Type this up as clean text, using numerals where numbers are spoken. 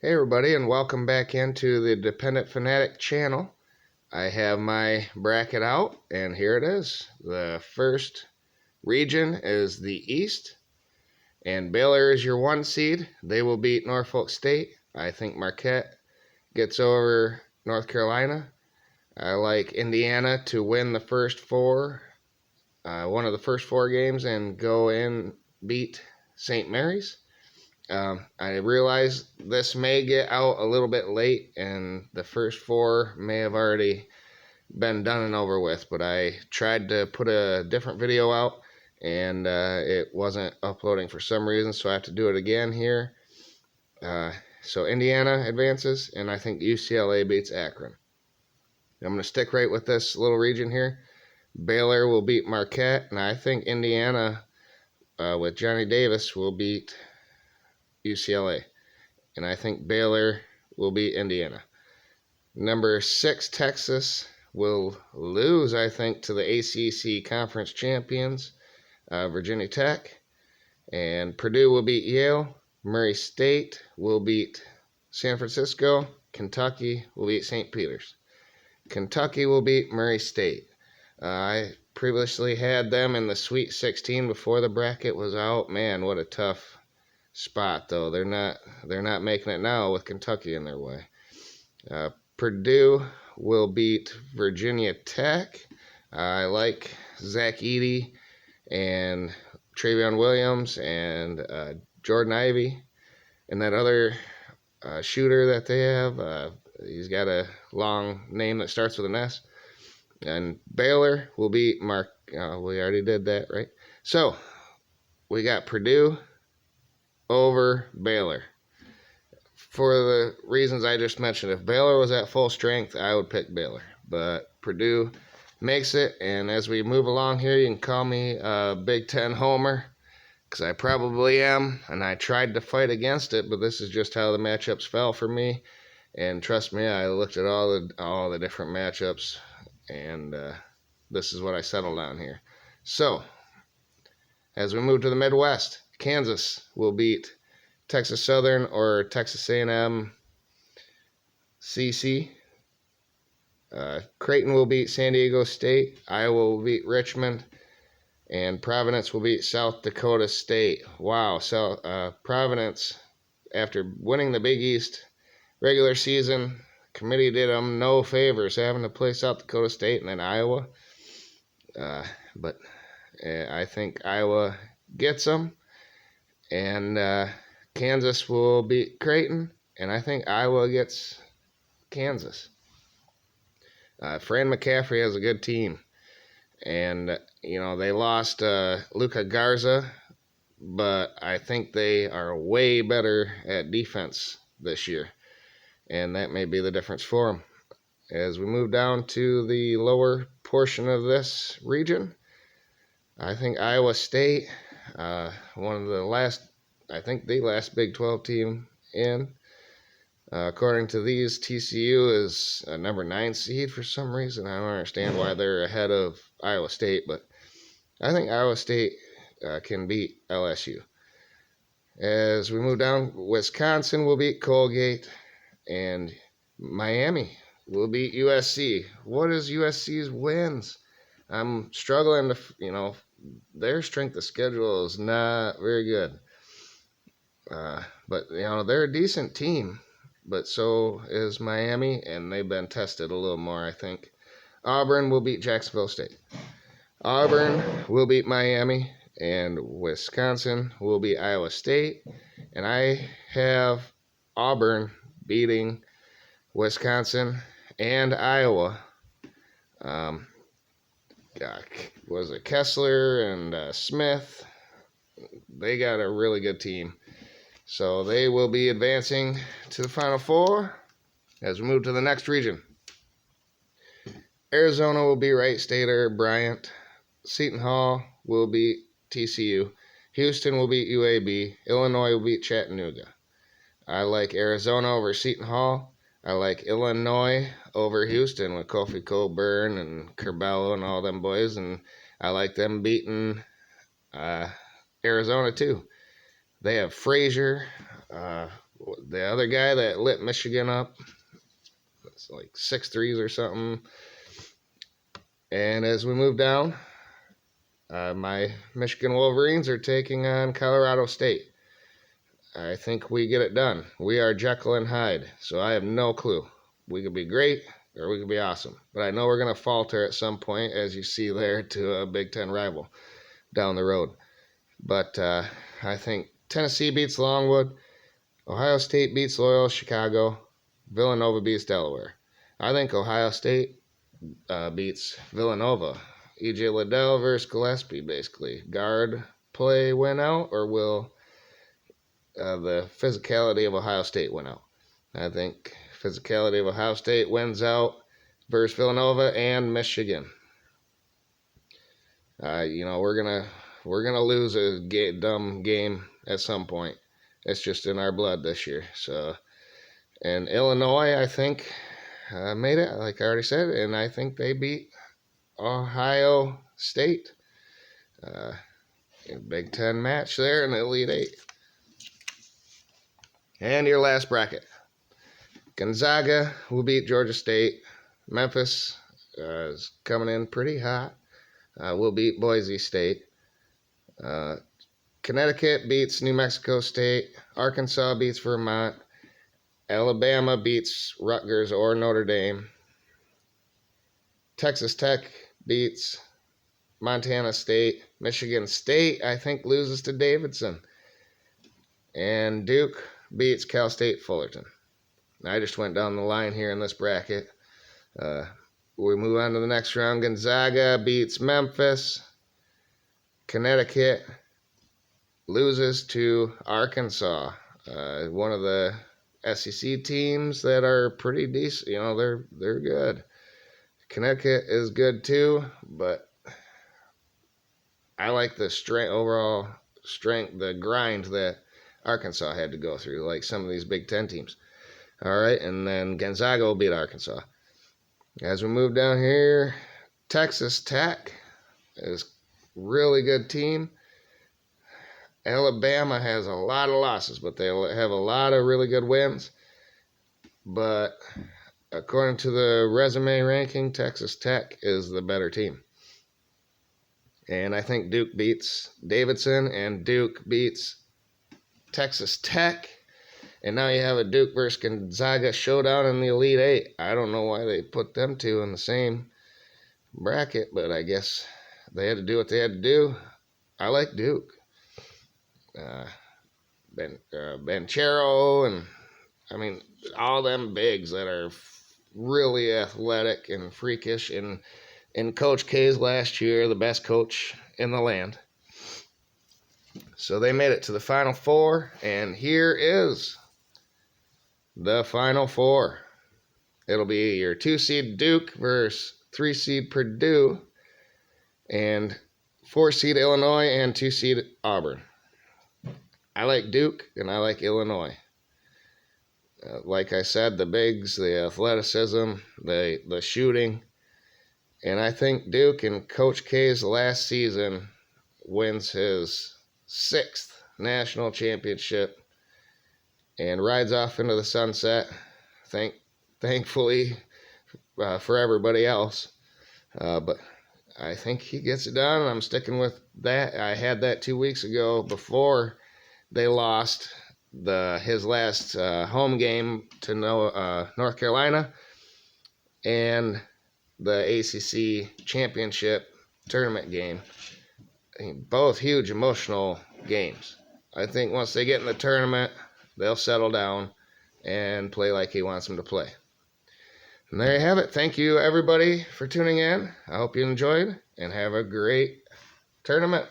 Hey everybody, and welcome back into the Dependent Fanatic channel. I have my bracket out, and here it is. The first region is the East, and Baylor is your 1 seed. They will beat Norfolk State. I think Marquette gets over North Carolina. I like Indiana to win the first one of the first 4 games, and go in beat St. Mary's. I realize this may get out a little bit late, and the first 4 may have already been done and over with, but I tried to put a different video out, and it wasn't uploading for some reason, so I have to do it again here. So Indiana advances, and I think UCLA beats Akron. I'm going to stick right with this little region here. Baylor will beat Marquette, and I think Indiana, with Johnny Davis, will beat UCLA. And I think Baylor will beat Indiana. Number 6, Texas will lose, I think, to the ACC Conference champions, Virginia Tech. And Purdue will beat Yale. Murray State will beat San Francisco. Kentucky will beat St. Peter's. Kentucky will beat Murray State. I previously had them in the Sweet 16 before the bracket was out. Man, what a tough spot, though. They're not making it now with Kentucky in their way. Purdue will beat Virginia Tech. I like Zach Edey and Travion Williams and Jordan Ivey, and that other shooter that they have. He's got a long name that starts with an S. And Baylor will beat Mark. We already did that, right? So we got Purdue over Baylor. For the reasons I just mentioned, if Baylor was at full strength, I would pick Baylor. But Purdue makes it, and as we move along here, you can call me a Big Ten homer, because I probably am, and I tried to fight against it, but this is just how the matchups fell for me. And trust me, I looked at all the different matchups, and this is what I settled on here. So, as we move to the Midwest, Kansas will beat Texas Southern or Texas A&M CC. Creighton will beat San Diego State. Iowa will beat Richmond. And Providence will beat South Dakota State. Wow, so Providence, after winning the Big East regular season, committee did them no favors having to play South Dakota State and then Iowa. But I think Iowa gets them. And Kansas will beat Creighton. And I think Iowa gets Kansas. Fran McCaffrey has a good team. And, they lost Luka Garza, but I think they are way better at defense this year. And that may be the difference for them. As we move down to the lower portion of this region, I think Iowa State, one of the last Big 12 team in. According to these, TCU is a number 9 seed for some reason. I don't understand why they're ahead of Iowa State, but I think Iowa State can beat LSU. As we move down, Wisconsin will beat Colgate, and Miami will beat USC. What is USC's wins? I'm struggling to, their strength of schedule is not very good. But, they're a decent team. But so is Miami, and they've been tested a little more, I think. Auburn will beat Jacksonville State. Auburn will beat Miami, and Wisconsin will beat Iowa State. And I have Auburn beating Wisconsin and Iowa. Was it Kessler and Smith? They got a really good team. So they will be advancing to the Final Four. As we move to the next region, Arizona will beat Wright State Bryant. Seton Hall will beat TCU. Houston will beat UAB. Illinois will beat Chattanooga. I like Arizona over Seton Hall. I like Illinois over Houston with Kofi Cockburn and Curbelo and all them boys. And I like them beating Arizona too. They have Frazier. the other guy that lit Michigan up. It's like 6 threes or something. And as we move down, my Michigan Wolverines are taking on Colorado State. I think we get it done. We are Jekyll and Hyde, so I have no clue. We could be great or we could be awesome. But I know we're going to falter at some point, as you see there, to a Big Ten rival down the road. But I think Tennessee beats Longwood. Ohio State beats Loyola Chicago. Villanova beats Delaware. I think Ohio State beats Villanova. E.J. Liddell versus Gillespie, basically. Guard play win out, or will the physicality of Ohio State win out? I think physicality of Ohio State wins out versus Villanova and Michigan. We're gonna lose a dumb game at some point. It's just in our blood this year. So, and Illinois, I think, made it, like I already said, and I think they beat Ohio State. Big Ten match there in the Elite Eight. And your last bracket. Gonzaga will beat Georgia State. Memphis is coming in pretty hot. Will beat Boise State. Connecticut beats New Mexico State. Arkansas beats Vermont. Alabama beats Rutgers or Notre Dame. Texas Tech beats Montana State. Michigan State, I think, loses to Davidson. And Duke beats Cal State Fullerton. I just went down the line here in this bracket. We move on to the next round. Gonzaga beats Memphis. Connecticut loses to Arkansas, one of the SEC teams that are pretty decent. They're good. Connecticut is good too, but I like the overall strength, the grind that Arkansas had to go through, like some of these Big Ten teams. All right, and then Gonzaga will beat Arkansas. As we move down here, Texas Tech is a really good team. Alabama has a lot of losses, but they have a lot of really good wins. But according to the resume ranking, Texas Tech is the better team. And I think Duke beats Davidson, and Duke beats Texas Tech. And now you have a Duke versus Gonzaga showdown in the Elite Eight. I don't know why they put them two in the same bracket, but I guess they had to do what they had to do. I like Duke. Banchero, and all them bigs that are really athletic and freakish. And in Coach K's last year, the best coach in the land. So they made it to the Final Four, and here is the Final Four. It'll be your 2-seed Duke versus 3-seed Purdue, and 4-seed Illinois and 2-seed Auburn. I like Duke, and I like Illinois. Like I said, the bigs, the athleticism, the shooting. And I think Duke in Coach K's last season wins his 6th national championship and rides off into the sunset, thankfully for everybody else. But I think he gets it done, and I'm sticking with that. I had that 2 weeks ago before they lost his last home game to North Carolina and the ACC championship tournament game. Both huge emotional games. I think once they get in the tournament, they'll settle down and play like he wants them to play. And there you have it. Thank you, everybody, for tuning in. I hope you enjoyed, and have a great tournament.